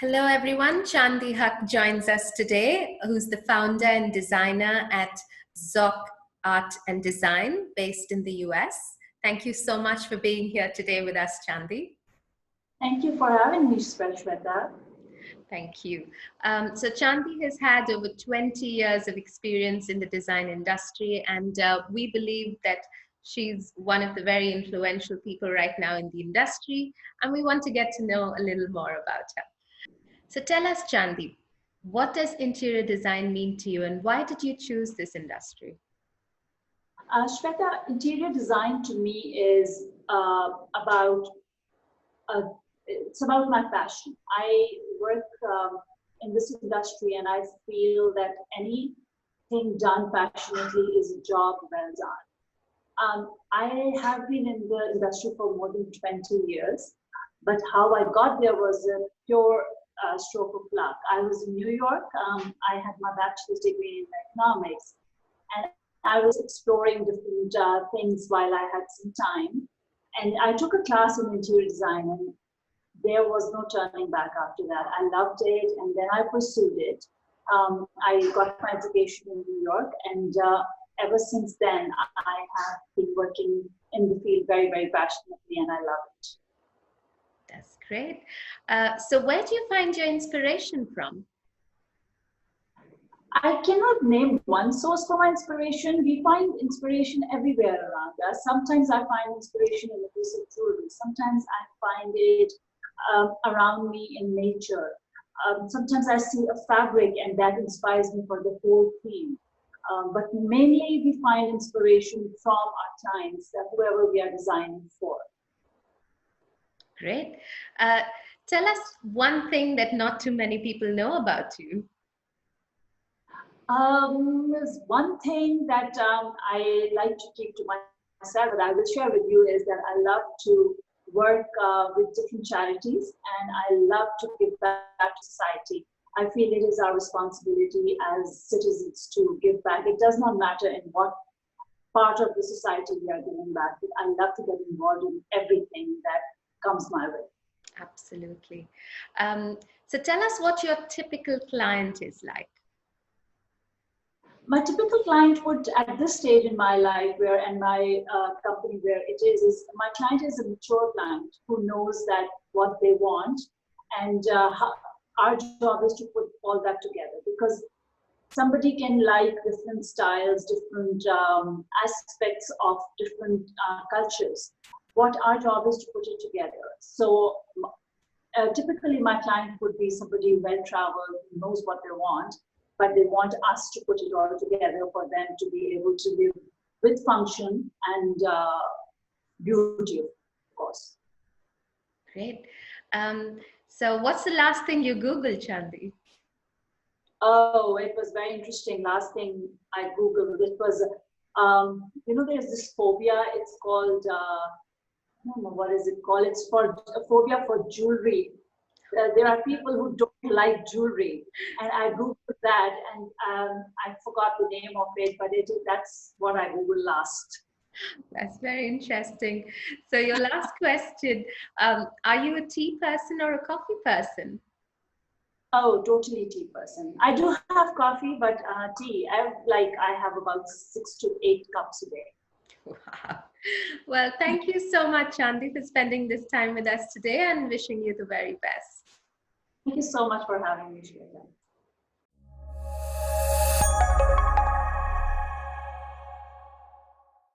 Hello everyone, Chandi Haq joins us today, who's the founder and designer at ZOQ Art and Design based in the US. Thank you so much for being here today with us, Chandi. Thank you for having me, Shweta. Thank you. So Chandi has had over 20 years of experience in the design industry, and we believe that she's one of the very influential people right now in the industry, and we want to get to know a little more about her. So tell us, Chandi, what does interior design mean to you, and why did you choose this industry? Shweta, interior design to me is it's about my passion. I work in this industry, and I feel that anything done passionately is a job well done. I have been in the industry for more than 20 years, but how I got there was a pure stroke of luck. I was in New York. I had my bachelor's degree in economics, and I was exploring different things while I had some time. And I took a class in interior design, and there was no turning back after that. I loved it, and then I pursued it. I got my education in New York, and ever since then, I have been working in the field very, very passionately, and I love it. That's great. So where do you find your inspiration from? I cannot name one source for my inspiration. We find inspiration everywhere around us. Sometimes I find inspiration in a piece of jewelry. Sometimes I find it around me in nature. Sometimes I see a fabric and that inspires me for the whole theme. But mainly we find inspiration from our clients, whoever we are designing for. Great. Tell us one thing that not too many people know about you. There's one thing that I like to keep to myself, that I will share with you, is that I love to work with different charities, and I love to give back to society. I feel it is our responsibility as citizens to give back. It does not matter in what part of the society we are giving back, but I love to get involved in everything that comes my way. Absolutely. So tell us what your typical client is like. My typical client would, at this stage in my life, and my company where it is my client is a mature client who knows that what they want, and our job is to put all that together, because somebody can like different styles, different aspects of different cultures. What our job is to put it together. So typically my client would be somebody well-traveled, who knows what they want, but they want us to put it all together for them to be able to live with function and beauty, of course. Great. So what's the last thing you Googled, Chandi? Oh, it was very interesting. Last thing I Googled, it was, there's this phobia. It's called, I don't know, what is it called? It's for a phobia for jewelry. There are people who don't like jewelry, and I Googled that, and I forgot the name of it, but that's what I Googled last. That's very interesting. So your last question, are you a tea person or a coffee person? Oh, totally tea person. I do have coffee, but tea, I have about 6 to 8 cups a day. Wow. Well, thank you so much, Chandi, for spending this time with us today, and wishing you the very best. Thank you so much for having me, Shweta.